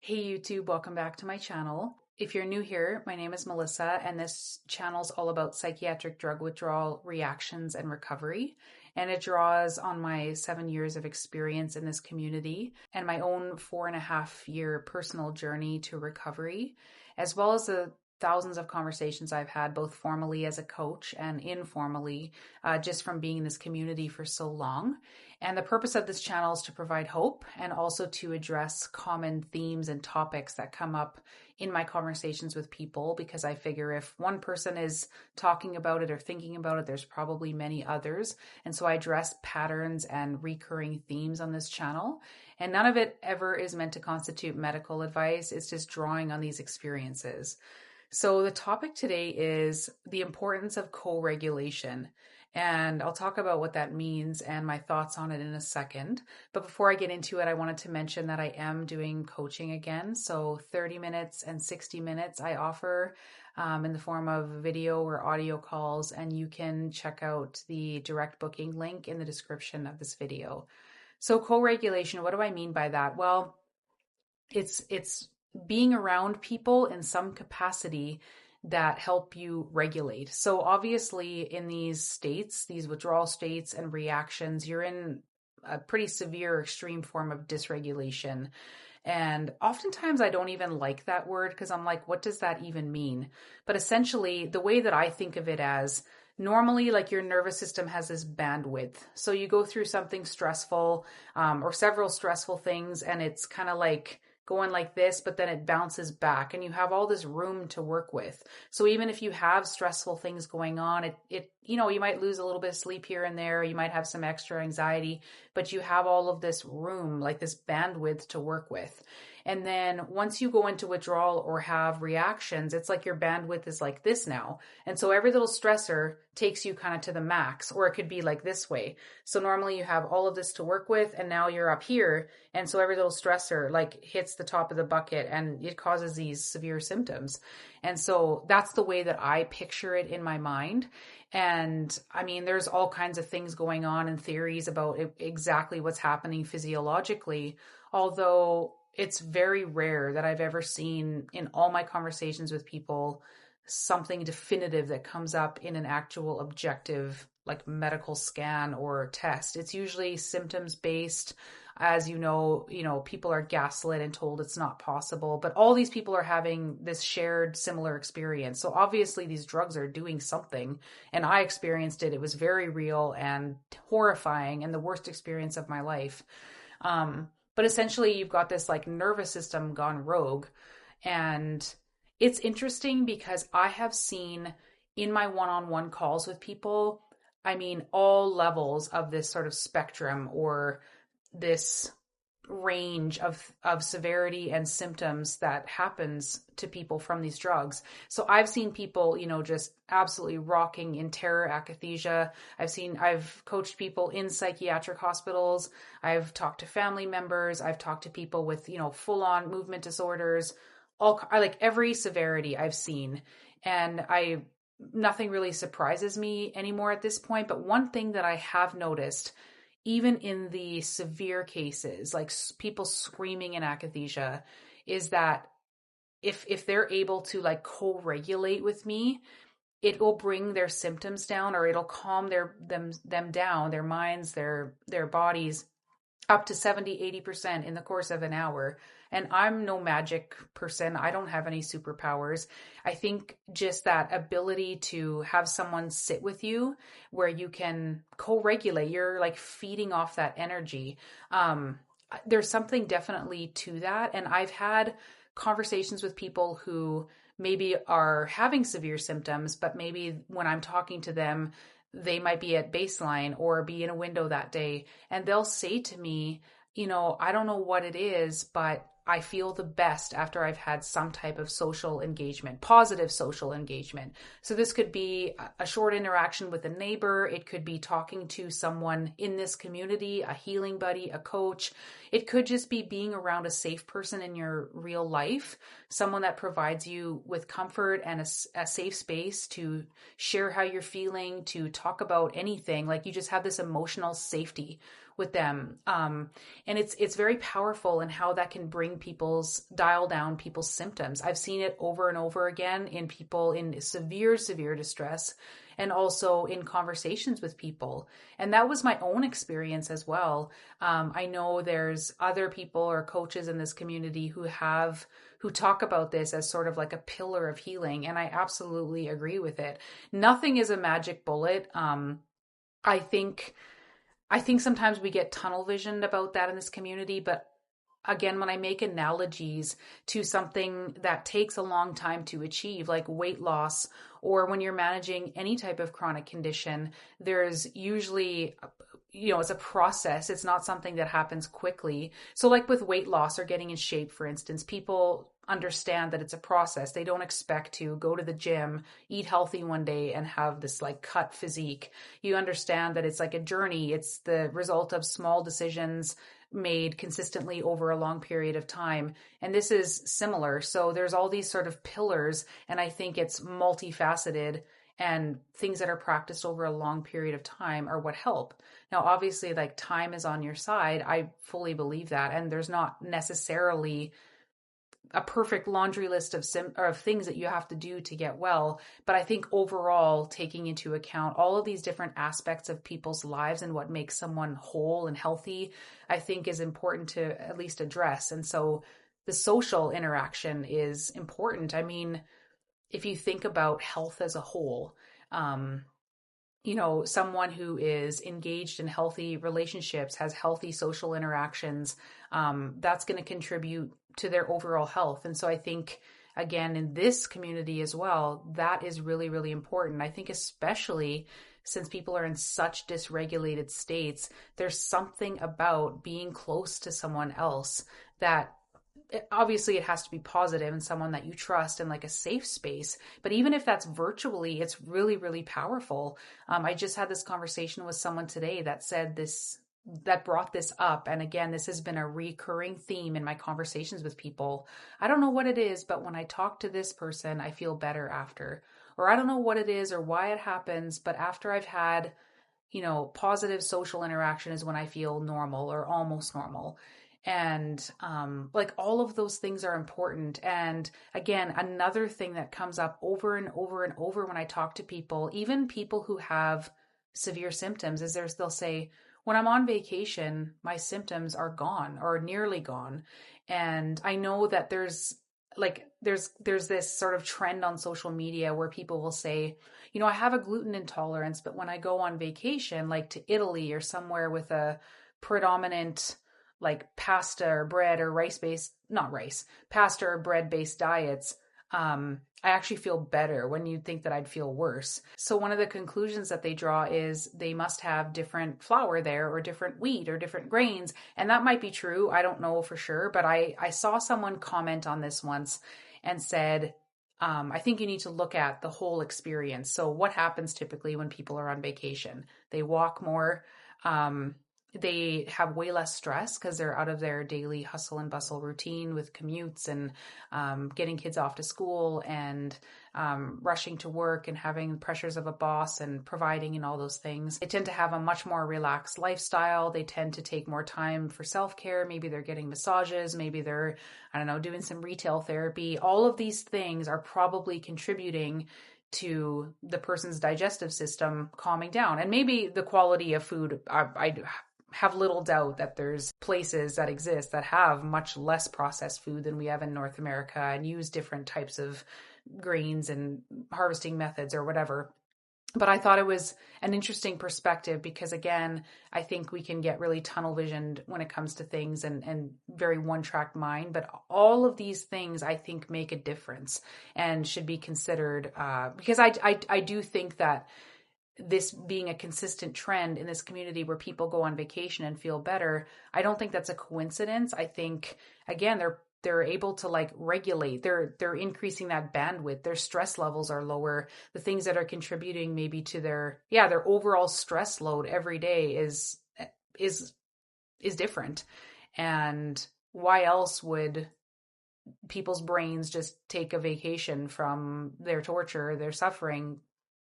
Hey YouTube, welcome back to my channel. If you're new here, my name is Melissa and this channel is all about psychiatric drug withdrawal reactions and recovery. And it draws on my 7 years of experience in this community and my own 4.5 year personal journey to recovery, as well as the thousands of conversations I've had both formally as a coach and informally, just from being in this community for so long. And the purpose of this channel is to provide hope and also to address common themes and topics that come up in my conversations with people, because I figure if one person is talking about it or thinking about it, there's probably many others. And so I address patterns and recurring themes on this channel. And none of it ever is meant to constitute medical advice. It's just drawing on these experiences. So the topic today is the importance of co-regulation. And I'll talk about what that means and my thoughts on it in a second. But before I get into it, I wanted to mention that I am doing coaching again. So 30 minutes and 60 minutes I offer in the form of video or audio calls. And you can check out the direct booking link in the description of this video. So co-regulation, what do I mean by that? Well, it's being around people in some capacity that help you regulate. So obviously in these states, these withdrawal states and reactions, you're in a pretty severe extreme form of dysregulation. And oftentimes I don't even like that word because I'm like, what does that even mean? But essentially the way that I think of it as normally, like your nervous system has this bandwidth. So you go through something stressful or several stressful things, and it's kind of like going like this, but then it bounces back and you have all this room to work with. So even if you have stressful things going on, you might lose a little bit of sleep here and there, you might have some extra anxiety, but you have all of this room, like this bandwidth to work with. And then once you go into withdrawal or have reactions, it's like your bandwidth is like this now. And so every little stressor takes you kind of to the max, or it could be like this way. So normally you have all of this to work with, and now you're up here. And so every little stressor like hits the top of the bucket and it causes these severe symptoms. And so that's the way that I picture it in my mind. And I mean, there's all kinds of things going on and theories about exactly what's happening physiologically, although it's very rare that I've ever seen in all my conversations with people something definitive that comes up in an actual objective, like medical scan or test. It's usually symptoms based. As you know, people are gaslit and told it's not possible, but all these people are having this shared similar experience. So obviously these drugs are doing something, and I experienced it. It was very real and horrifying and the worst experience of my life. But essentially you've got this like nervous system gone rogue. And it's interesting because I have seen in my one-on-one calls with people, I mean, all levels of this sort of spectrum or this range of severity and symptoms that happens to people from these drugs. So I've seen people, just absolutely rocking in terror akathisia. I've coached people in psychiatric hospitals. I've talked to family members. I've talked to people with, full-on movement disorders, like every severity I've seen. And nothing really surprises me anymore at this point. But one thing that I have noticed, even in the severe cases, like people screaming in akathisia, is that if they're able to like co-regulate with me, it will bring their symptoms down, or it'll calm them down, their minds, their bodies, up to 70-80% in the course of an hour. And I'm no magic person. I don't have any superpowers. I think just that ability to have someone sit with you where you can co-regulate, you're like feeding off that energy. There's something definitely to that. And I've had conversations with people who maybe are having severe symptoms, but maybe when I'm talking to them, they might be at baseline or be in a window that day. And they'll say to me, I don't know what it is, but I feel the best after I've had some type of social engagement, positive social engagement. So this could be a short interaction with a neighbor. It could be talking to someone in this community, a healing buddy, a coach. It could just be being around a safe person in your real life, someone that provides you with comfort and a safe space to share how you're feeling, to talk about anything. Like you just have this emotional safety with them. And it's very powerful in how that can dial down people's symptoms. I've seen it over and over again in people in severe, severe distress, and also in conversations with people. And that was my own experience as well. I know there's other people or coaches in this community who talk about this as sort of like a pillar of healing. And I absolutely agree with it. Nothing is a magic bullet. I think sometimes we get tunnel visioned about that in this community, but again, when I make analogies to something that takes a long time to achieve, like weight loss, or when you're managing any type of chronic condition, there's usually, it's a process. It's not something that happens quickly. So like with weight loss or getting in shape, for instance, people understand that it's a process. They don't expect to go to the gym, eat healthy one day and have this like cut physique. You understand that it's like a journey. It's the result of small decisions made consistently over a long period of time. And this is similar. So there's all these sort of pillars, and I think it's multifaceted, and things that are practiced over a long period of time are what help. Now, obviously, like time is on your side. I fully believe that. And there's not necessarily a perfect laundry list of things that you have to do to get well. But I think overall, taking into account all of these different aspects of people's lives and what makes someone whole and healthy, I think is important to at least address. And so the social interaction is important. I mean, if you think about health as a whole, someone who is engaged in healthy relationships, has healthy social interactions, that's going to contribute to their overall health. And so I think, again, in this community as well, that is really, really important. I think especially since people are in such dysregulated states, there's something about being close to someone else that obviously it has to be positive and someone that you trust and like a safe space. But even if that's virtually, it's really, really powerful. I just had this conversation with someone today that brought this up. And again, this has been a recurring theme in my conversations with people. I don't know what it is, but when I talk to this person, I feel better after. Or I don't know what it is or why it happens, but after I've had, positive social interaction is when I feel normal or almost normal. And like all of those things are important. And again, another thing that comes up over and over and over when I talk to people, even people who have severe symptoms, is they'll say, when I'm on vacation, my symptoms are gone or nearly gone. And I know that there's this sort of trend on social media where people will say, I have a gluten intolerance, but when I go on vacation, like to Italy or somewhere with a predominant like pasta or bread or pasta or bread based diets, I actually feel better, when you'd think that I'd feel worse. So one of the conclusions that they draw is they must have different flour there or different wheat or different grains. And that might be true. I don't know for sure, but I saw someone comment on this once and said, I think you need to look at the whole experience. So what happens typically when people are on vacation? They walk more. They have way less stress because they're out of their daily hustle and bustle routine with commutes and getting kids off to school and rushing to work and having the pressures of a boss and providing and all those things. They tend to have a much more relaxed lifestyle. They tend to take more time for self-care. Maybe they're getting massages. Maybe they're, doing some retail therapy. All of these things are probably contributing to the person's digestive system calming down. And maybe the quality of food, I have little doubt that there's places that exist that have much less processed food than we have in North America and use different types of grains and harvesting methods or whatever. But I thought it was an interesting perspective because, again, I think we can get really tunnel visioned when it comes to things and very one-track mind. But all of these things, I think, make a difference and should be considered because I do think that this being a consistent trend in this community where people go on vacation and feel better, I don't think that's a coincidence. I think, again, they're able to like regulate. They're increasing that bandwidth. Their stress levels are lower. The things that are contributing maybe to their overall stress load every day is different. And why else would people's brains just take a vacation from their torture, their suffering,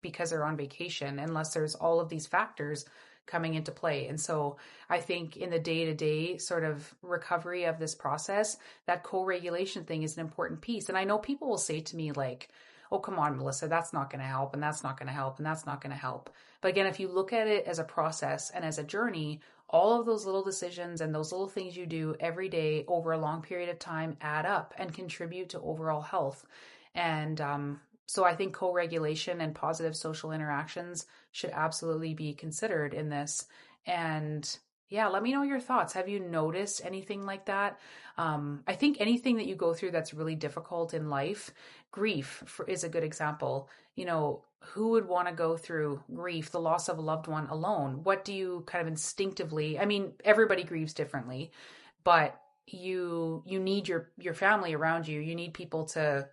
because they're on vacation, unless there's all of these factors coming into play. And so I think in the day-to-day sort of recovery of this process, that co-regulation thing is an important piece. And I know people will say to me like, oh, come on, Melissa, that's not going to help, and that's not going to help, and that's not going to help. But again, if you look at it as a process and as a journey, all of those little decisions and those little things you do every day over a long period of time add up and contribute to overall health. And so I think co-regulation and positive social interactions should absolutely be considered in this. And yeah, let me know your thoughts. Have you noticed anything like that? I think anything that you go through that's really difficult in life, is a good example. You know, who would want to go through grief, the loss of a loved one alone? What do you kind of instinctively, I mean, everybody grieves differently, but you need your family around you. You need people to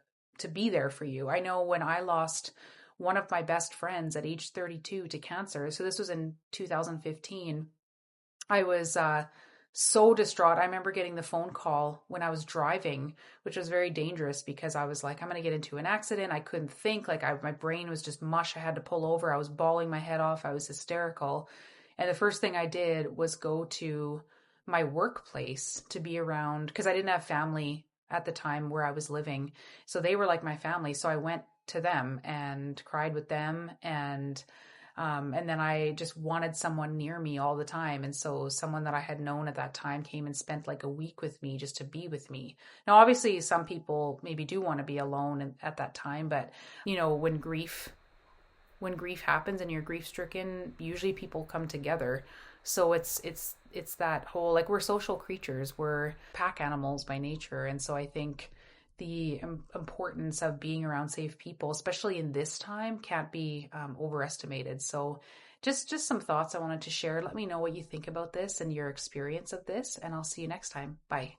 be there for you. I know when I lost one of my best friends at age 32 to cancer, so this was in 2015, I was so distraught. I remember getting the phone call when I was driving, which was very dangerous because I was like, I'm going to get into an accident. I couldn't think. My brain was just mush. I had to pull over. I was bawling my head off. I was hysterical. And the first thing I did was go to my workplace to be around, because I didn't have family at the time where I was living. So they were like my family. So I went to them and cried with them, and then I just wanted someone near me all the time. And so someone that I had known at that time came and spent like a week with me just to be with me. Now, obviously, some people maybe do want to be alone at that time, but you know, when grief happens and you're grief stricken, usually people come together. So it's that whole, like, we're social creatures, we're pack animals by nature. And so I think the importance of being around safe people, especially in this time, can't be overestimated. So just some thoughts I wanted to share. Let me know what you think about this and your experience of this, and I'll see you next time. Bye.